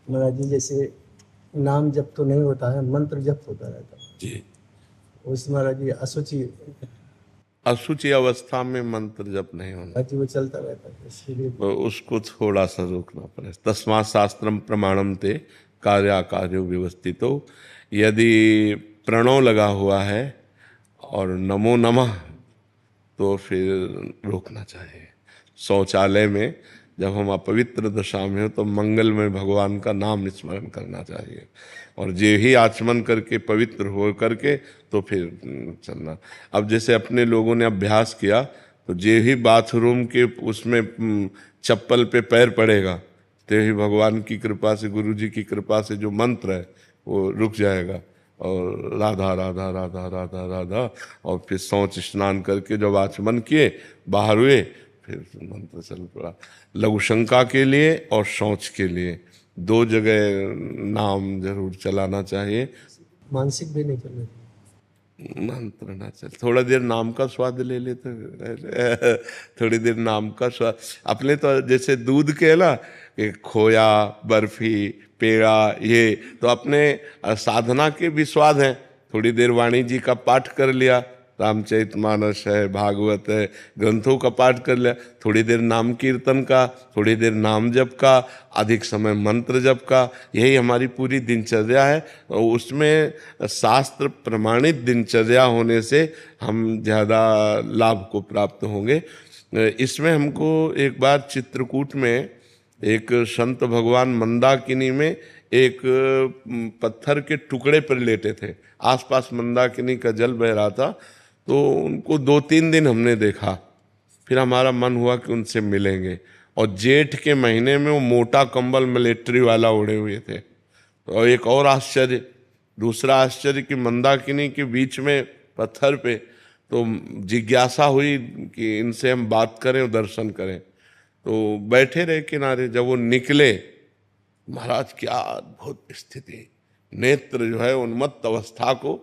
महाराज जी जैसे नाम जप तो नहीं होता है, मंत्र जप होता रहता है जी। उस महाराज जी अशुचि अशुचि अवस्था में मंत्र जप नहीं होना, महाराज जी वो चलता रहता है इसलिए तो उसको थोड़ा सा रोकना पड़े। तस्मात् शास्त्रम प्रमाणम ते कार्याकार्यो व्यवस्थितो। यदि प्रणव लगा हुआ है और नमो नमः, तो फिर रोकना चाहिए। शौचालय में जब हम अपवित्र दशा में हो तो मंगलमय भगवान का नाम स्मरण करना चाहिए, और जे ही आचमन करके पवित्र हो करके तो फिर चलना। अब जैसे अपने लोगों ने अभ्यास किया, तो जे ही बाथरूम के उसमें चप्पल पे पैर पड़ेगा, ते ही भगवान की कृपा से, गुरु जी की कृपा से जो मंत्र है वो रुक जाएगा, और राधा राधा राधा राधा राधा, और फिर शौच स्नान करके जब आचमन किए बाहर हुए, फिर मंत्र चल पड़ा। लघुशंका के लिए और शौच के लिए दो जगह नाम जरूर चलाना चाहिए। मानसिक भी नहीं करना चाहिए। मंत्र ना चल, थोड़ा देर नाम का स्वाद ले लेते, थोड़ी देर नाम का स्वाद। अपने तो जैसे दूध के ना कि खोया, बर्फी, पेड़ा, ये तो अपने साधना के भी स्वाद हैं। थोड़ी देर वाणी जी का पाठ कर लिया, रामचरितमानस है, भागवत है, ग्रंथों का पाठ कर लिया, थोड़ी देर नाम कीर्तन का, थोड़ी देर नाम जप का, अधिक समय मंत्र जप का, यही हमारी पूरी दिनचर्या है। और उसमें शास्त्र प्रमाणित दिनचर्या होने से हम ज़्यादा लाभ को प्राप्त होंगे। इसमें हमको एक बार चित्रकूट में एक संत भगवान मंदाकिनी में एक पत्थर के टुकड़े पर लेटे थे, आसपास मंदाकिनी का जल बह रहा था, तो उनको 2-3 दिन हमने देखा। फिर हमारा मन हुआ कि उनसे मिलेंगे, और जेठ के महीने में वो मोटा कंबल मिलिट्री वाला ओढ़े हुए थे। तो एक और आश्चर्य, दूसरा आश्चर्य कि मंदाकिनी के बीच में पत्थर पे, तो जिज्ञासा हुई कि इनसे हम बात करें और दर्शन करें, तो बैठे रहे किनारे। जब वो निकले, महाराज क्या अद्भुत स्थिति, नेत्र जो है उन्मत्त अवस्था को,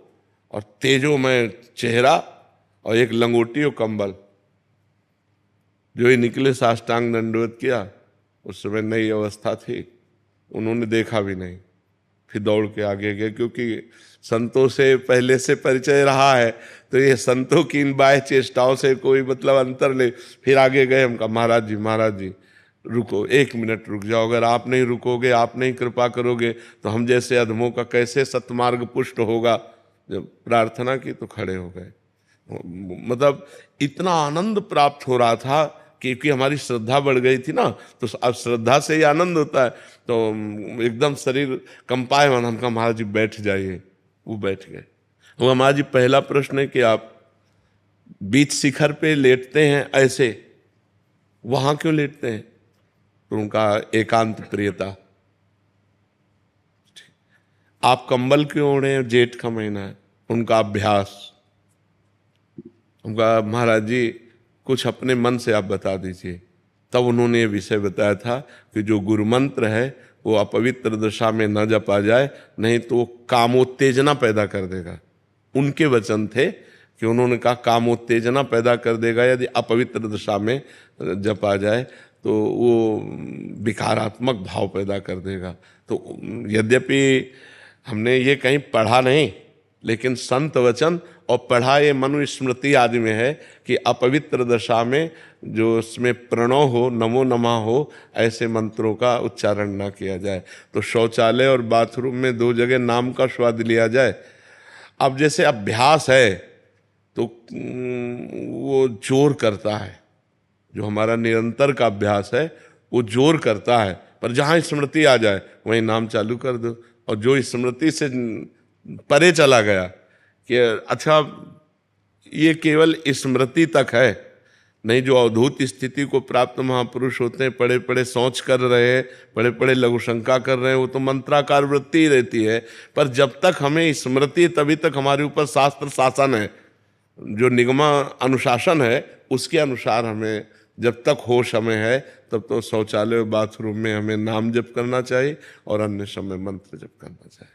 और तेजोमय चेहरा, और एक लंगोटी और कंबल। जो ही निकले साष्टांग दंडवत किया, उस समय नई अवस्था थी, उन्होंने देखा भी नहीं, फिर दौड़ के आगे गए, क्योंकि संतों से पहले से परिचय रहा है, तो ये संतों की इन बाह्य चेष्टाओं से कोई मतलब अंतर नहीं। फिर आगे गए, हम कहा महाराज जी रुको, 1 मिनट रुक जाओ, अगर आप नहीं रुकोगे, आप नहीं कृपा करोगे, तो हम जैसे अधमों का कैसे सतमार्ग पुष्ट होगा। जब प्रार्थना की तो खड़े हो गए। मतलब इतना आनंद प्राप्त हो रहा था, क्योंकि हमारी श्रद्धा बढ़ गई थी ना, तो अब श्रद्धा से ही आनंद होता है, तो एकदम शरीर कंपायमान। हम कहा महाराज जी बैठ जाइए, वो बैठ गए। वो महाराज जी पहला प्रश्न है कि आप बीच शिखर पे लेटते हैं ऐसे, वहां क्यों लेटते हैं? तो उनका एकांत प्रियता। आप कंबल क्यों ओढ़े हैं? जेठ का महीना है, उनका अभ्यास। उनका महाराज जी कुछ अपने मन से आप बता दीजिए। तब उन्होंने ये विषय बताया था कि जो गुरु मंत्र है वो अपवित्र दशा में न जपा जाए, नहीं तो वो कामोत्तेजना पैदा कर देगा। उनके वचन थे कि उन्होंने कहा कामोत्तेजना पैदा कर देगा यदि अपवित्र दशा में जपा जाए, तो वो विकारात्मक भाव पैदा कर देगा। तो यद्यपि हमने ये कहीं पढ़ा नहीं, लेकिन संत वचन और पढ़ा ये मनुस्मृति आदि में है कि अपवित्र दशा में जो उसमें प्रणव हो, नमो नमः हो, ऐसे मंत्रों का उच्चारण ना किया जाए। तो शौचालय और बाथरूम में 2 जगह नाम का स्वाद लिया जाए। अब जैसे अभ्यास है तो वो जोर करता है, जो हमारा निरंतर का अभ्यास है वो जोर करता है, पर जहाँ स्मृति आ जाए वहीं नाम चालू कर दो। और जो स्मृति से परे चला गया कि अच्छा ये केवल स्मृति तक है, नहीं जो अवधूत स्थिति को प्राप्त महापुरुष होते हैं, पड़े पड़े सोच कर रहे हैं, पड़े पड़े लघुशंका कर रहे हैं, वो तो मंत्राकार वृत्ति ही रहती है। पर जब तक हमें स्मृति, तभी तक हमारे ऊपर शास्त्र शासन है, जो निगमा अनुशासन है उसके अनुसार हमें जब तक होश हमें है तब तो शौचालय बाथरूम में हमें नाम जप करना चाहिए और अन्य समय मंत्र जप करना चाहिए।